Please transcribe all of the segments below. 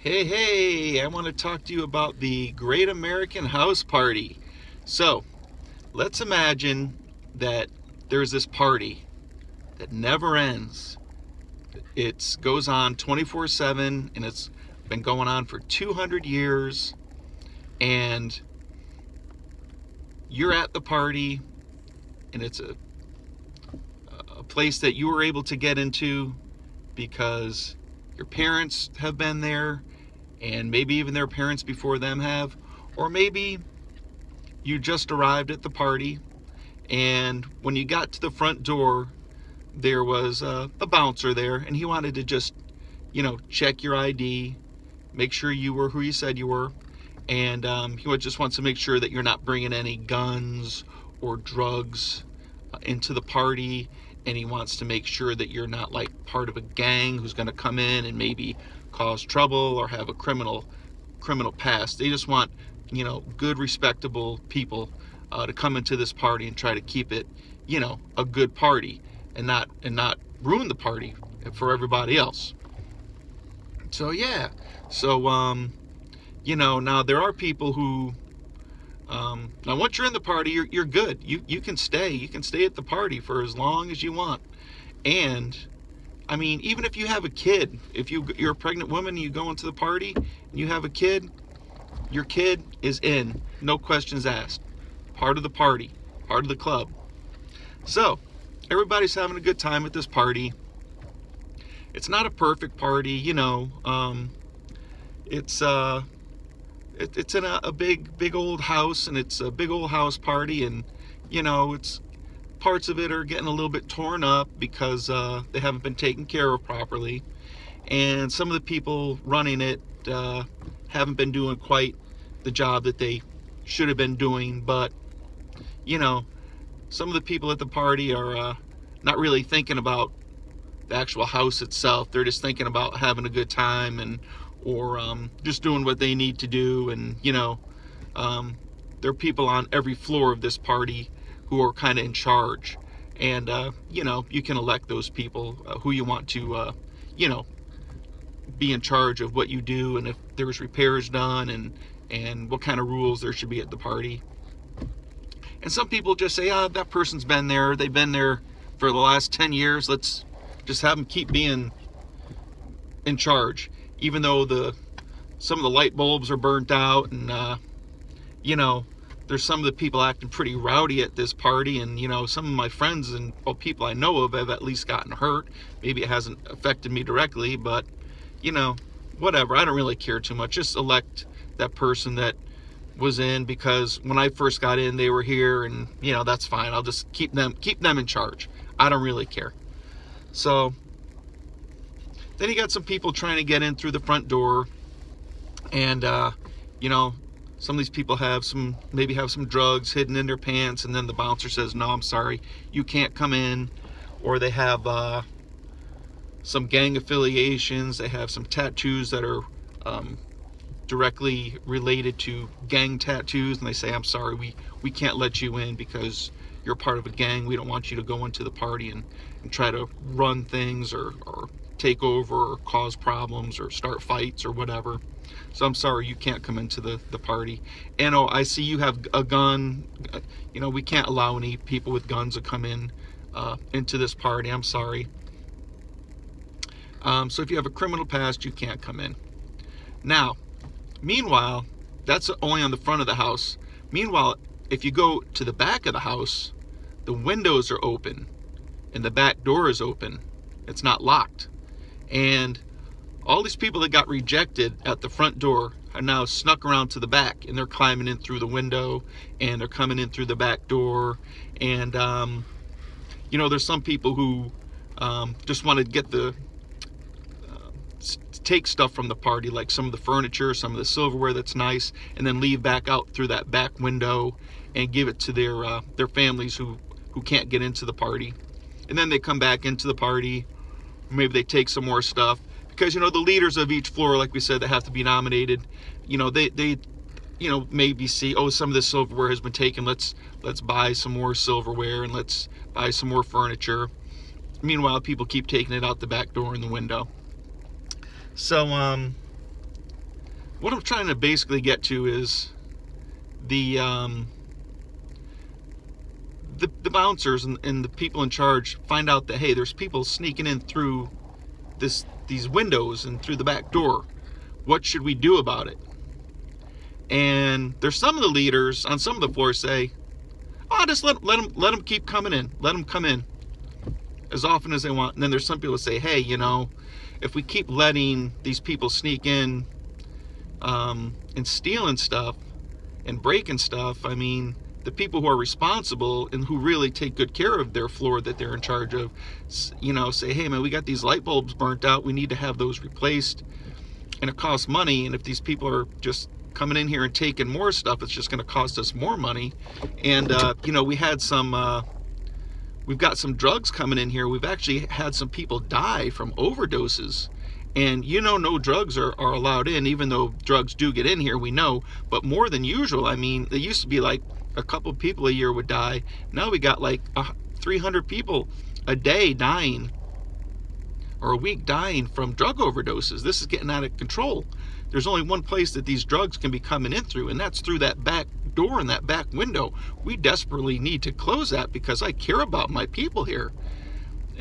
Hey, I want to talk to you about the Great American House Party. So, let's imagine that there's this party that never ends. It goes on 24/7 and it's been going on for 200 years, and you're at the party, and it's a place that you were able to get into because your parents have been there, and maybe even their parents before them have, or maybe you just arrived at the party, and when you got to the front door, there was a bouncer there, and he wanted to just, check your ID, make sure you were who you said you were, and he just wants to make sure that you're not bringing any guns or drugs into the party, and he wants to make sure that you're not like part of a gang who's going to come in and maybe cause trouble or have a criminal past. They just want, good, respectable people to come into this party and try to keep it, a good party, and not ruin the party for everybody else. So yeah, so now there are people who now once you're in the party, you're good. You can stay. You can stay at the party for as long as you want. And I mean, even if you have a kid, if you're a pregnant woman and you go into the party and you have a kid, your kid is in, no questions asked. Part of the party, part of the club. So, everybody's having a good time at this party. It's not a perfect party, It's it's in a big old house, and it's a big old house party, and it's parts of it are getting a little bit torn up because they haven't been taken care of properly, and some of the people running it haven't been doing quite the job that they should have been doing. But some of the people at the party are not really thinking about the actual house itself. They're just thinking about having a good time, or just doing what they need to do. And there are people on every floor of this party who are kind of in charge, and you can elect those people who you want to be in charge of what you do, and if there's repairs done, and what kind of rules there should be at the party. And some people just say, that person's been there, they've been there for the last 10 years, let's just have them keep being in charge, even though some of the light bulbs are burnt out, and there's some of the people acting pretty rowdy at this party, and some of my friends and people I know of have at least gotten hurt. Maybe it hasn't affected me directly, but whatever, I don't really care too much. Just elect that person that was in, because when I first got in they were here, and that's fine. I'll just keep them in charge. I don't really care. So then you got some people trying to get in through the front door, and some of these people maybe have some drugs hidden in their pants, and then the bouncer says, no, I'm sorry, you can't come in. Or they have some gang affiliations. They have some tattoos that are directly related to gang tattoos, and they say, I'm sorry, we can't let you in because you're part of a gang. We don't want you to go into the party and try to run things, or take over, or cause problems, or start fights, or whatever. So I'm sorry, you can't come into the party. And I see you have a gun. We can't allow any people with guns to come into this party. I'm sorry. So if you have a criminal past, you can't come in. Now, meanwhile, that's only on the front of the house. Meanwhile, if you go to the back of the house, the windows are open and the back door is open. It's not locked. And all these people that got rejected at the front door are now snuck around to the back, and they're climbing in through the window, and they're coming in through the back door. And there's some people who just want to get take stuff from the party, like some of the furniture, some of the silverware that's nice, and then leave back out through that back window and give it to their families who can't get into the party. And then they come back into the party. Maybe they take some more stuff, because the leaders of each floor, like we said, that have to be nominated, they maybe see, some of this silverware has been taken, let's buy some more silverware, and let's buy some more furniture. Meanwhile, people keep taking it out the back door and the window. So what I'm trying to basically get to is the the bouncers and the people in charge find out that, hey, there's people sneaking in through these windows and through the back door. What should we do about it? And there's some of the leaders on some of the floors say, oh, just let them keep coming in. Let them come in as often as they want. And then there's some people that say, hey, if we keep letting these people sneak in and stealing stuff and breaking stuff, I mean, the people who are responsible and who really take good care of their floor that they're in charge of, say, hey, man, we got these light bulbs burnt out. We need to have those replaced. And it costs money. And if these people are just coming in here and taking more stuff, it's just going to cost us more money. And, we've got some drugs coming in here. We've actually had some people die from overdoses. And no drugs are allowed in, even though drugs do get in here, we know, but more than usual. I mean, it used to be like a couple people a year would die. Now we got like 300 people a day dying, or a week dying from drug overdoses. This is getting out of control. There's only one place that these drugs can be coming in through, and that's through that back door and that back window. We desperately need to close that because I care about my people here.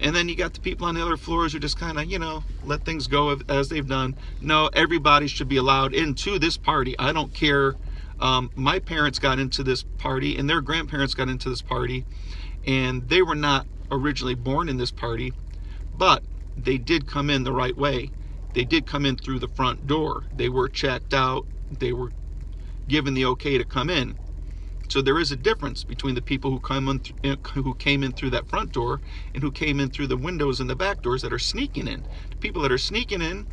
And then you got the people on the other floors who just kind of, let things go as they've done. No, everybody should be allowed into this party. I don't care. My parents got into this party, and their grandparents got into this party, and they were not originally born in this party, but they did come in the right way. They did come in through the front door. They were checked out. They were given the okay to come in. So there is a difference between the people who came in through that front door and who came in through the windows and the back doors that are sneaking in. The people that are sneaking in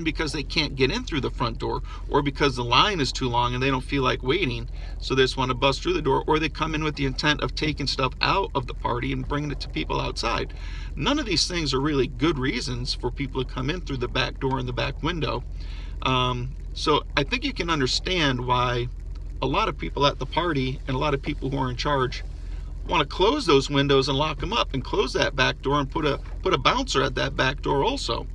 because they can't get in through the front door, or because the line is too long and they don't feel like waiting, so they just want to bust through the door, or they come in with the intent of taking stuff out of the party and bringing it to people outside. None of these things are really good reasons for people to come in through the back door and the back window. So I think you can understand why a lot of people at the party and a lot of people who are in charge want to close those windows and lock them up and close that back door and put a bouncer at that back door also.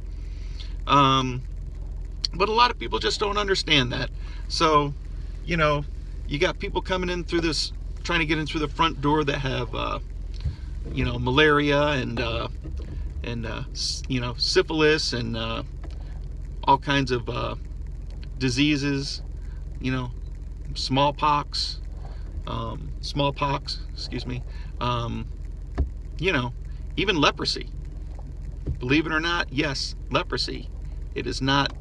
But a lot of people just don't understand that. So, you got people coming in through this, trying to get in through the front door that have, malaria and syphilis and all kinds of diseases, smallpox, excuse me, even leprosy. Believe it or not, yes, leprosy. It is not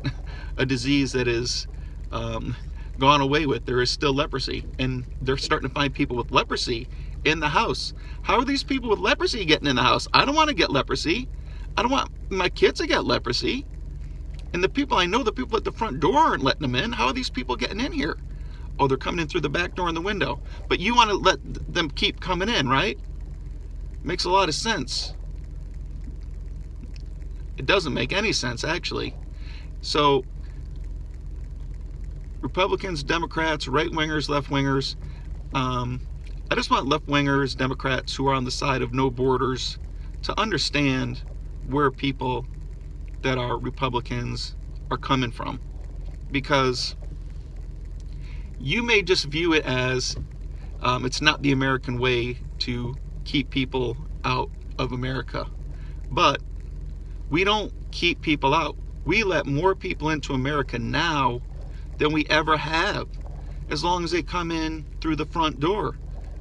a disease that is gone away with. There is still leprosy, and they're starting to find people with leprosy in the house. How are these people with leprosy getting in the house? I don't want to get leprosy. I don't want my kids to get leprosy. And the people I know, the people at the front door aren't letting them in. How are these people getting in here? Oh, they're coming in through the back door and the window. But you want to let them keep coming in, right? Makes a lot of sense. It doesn't make any sense, actually. So, Republicans, Democrats, right-wingers, left-wingers, I just want left-wingers, Democrats who are on the side of no borders to understand where people that are Republicans are coming from. Because you may just view it as it's not the American way to keep people out of America. But we don't keep people out. We let more people into America now than we ever have, as long as they come in through the front door.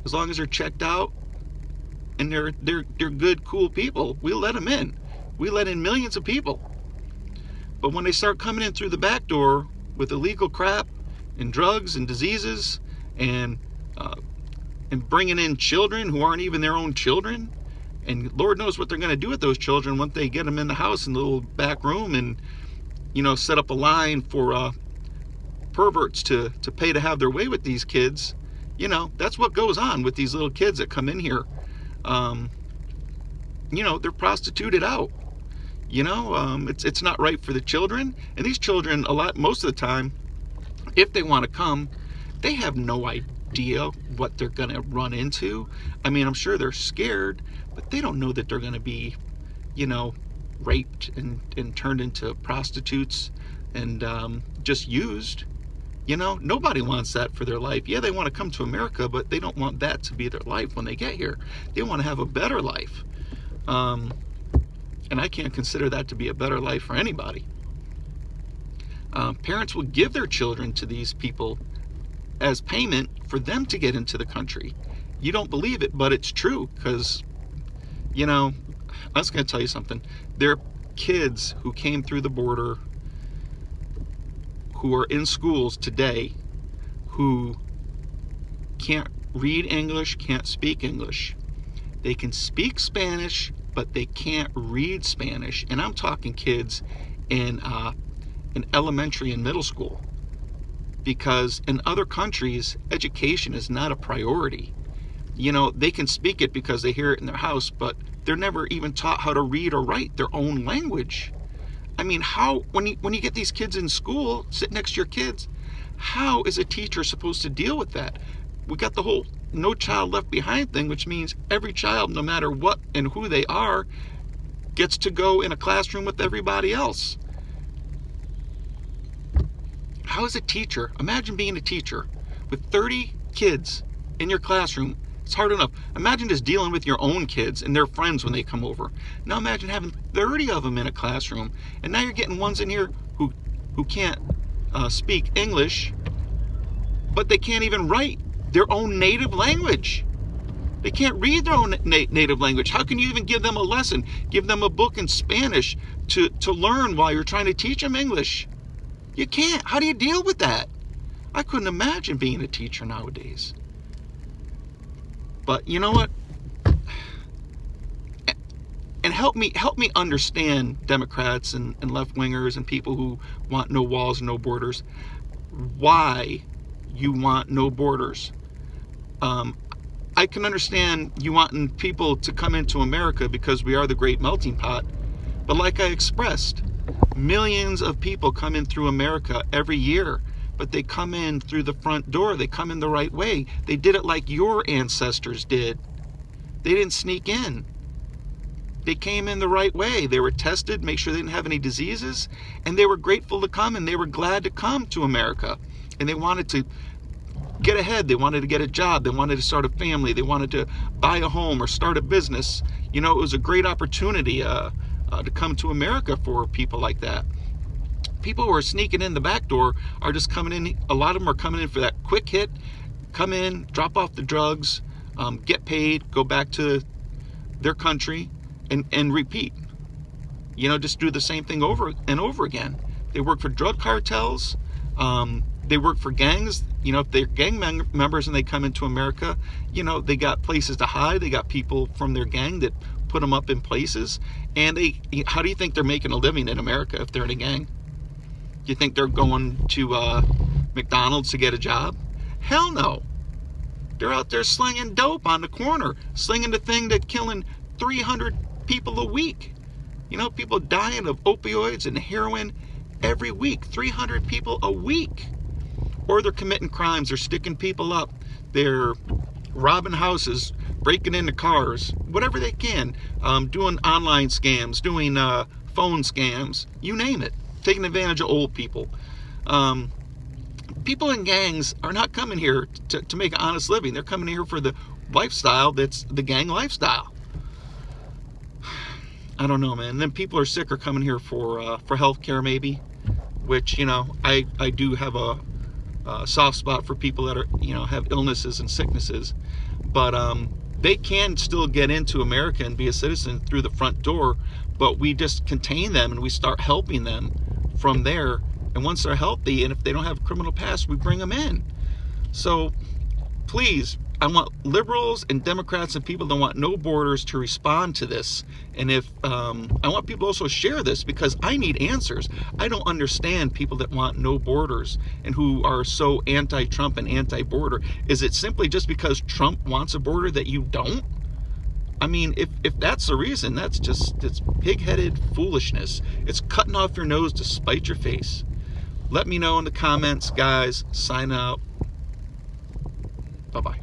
As long as they're checked out and they're good, cool people, we let them in. We let in millions of people. But when they start coming in through the back door with illegal crap and drugs and diseases and bringing in children who aren't even their own children, and Lord knows what they're going to do with those children once they get them in the house in the little back room and, set up a line for perverts to pay to have their way with these kids. That's what goes on with these little kids that come in here. They're prostituted out. It's not right for the children. And these children, most of the time, if they want to come, they have no idea what they're going to run into. I mean, I'm sure they're scared, but they don't know that they're going to be, raped and turned into prostitutes and just used. Nobody wants that for their life. Yeah, they want to come to America, but they don't want that to be their life when they get here. They want to have a better life. And I can't consider that to be a better life for anybody. Parents will give their children to these people as payment for them to get into the country. You don't believe it, but it's true, because, I was going to tell you something. There are kids who came through the border who are in schools today who can't read English, can't speak English. They can speak Spanish, but they can't read Spanish. And I'm talking kids in elementary and middle school. Because in other countries, education is not a priority. They can speak it because they hear it in their house, but they're never even taught how to read or write their own language. I mean, when you get these kids in school, sit next to your kids, how is a teacher supposed to deal with that? We got the whole no child left behind thing, which means every child, no matter what and who they are, gets to go in a classroom with everybody else. How is a teacher? Imagine being a teacher with 30 kids in your classroom. It's hard enough. Imagine just dealing with your own kids and their friends when they come over. Now imagine having 30 of them in a classroom, and now you're getting ones in here who can't speak English, but they can't even write their own native language. They can't read their own native language. How can you even give them a lesson, give them a book in Spanish to learn while you're trying to teach them English? You can't. How do you deal with that? I couldn't imagine being a teacher nowadays. But you know what? And help me understand Democrats and left-wingers and people who want no walls, no borders. Why you want no borders? I can understand you wanting people to come into America because we are the great melting pot. But like I expressed, millions of people come in through America every year. But they come in through the front door. They come in the right way. They did it like your ancestors did. They didn't sneak in. They came in the right way. They were tested, make sure they didn't have any diseases, and they were grateful to come, and they were glad to come to America. And they wanted to get ahead. They wanted to get a job. They wanted to start a family. They wanted to buy a home or start a business. It was a great opportunity to come to America for people like that. People who are sneaking in the back door are just coming in. A lot of them are coming in for that quick hit, come in, drop off the drugs, get paid, go back to their country, and repeat. Just do the same thing over and over again. They work for drug cartels. They work for gangs. If they're gang members and they come into America, they got places to hide. They got people from their gang that put them up in places. And how do you think they're making a living in America if they're in a gang? You think they're going to McDonald's to get a job? Hell no. They're out there slinging dope on the corner, slinging the thing that's killing 300 people a week. People dying of opioids and heroin every week. 300 people a week. Or they're committing crimes. They're sticking people up. They're robbing houses, breaking into cars, whatever they can. Doing online scams, doing phone scams, you name it. Taking advantage of old people. People in gangs are not coming here to make an honest living. They're coming here for the lifestyle that's the gang lifestyle. I don't know, man. And then people are sick are coming here for health care, maybe, which, I do have a soft spot for people that are, have illnesses and sicknesses. But they can still get into America and be a citizen through the front door, but we just contain them and we start helping them from there. And once they're healthy, and if they don't have a criminal past, we bring them in. So please, I want liberals and Democrats and people that want no borders to respond to this. And if I want people to also share this, because I need answers. I don't understand people that want no borders and who are so anti-Trump and anti-border. Is it simply just because Trump wants a border that you don't? I mean, if that's the reason, it's pig-headed foolishness. It's cutting off your nose to spite your face. Let me know in the comments, guys. Sign out. Bye-bye.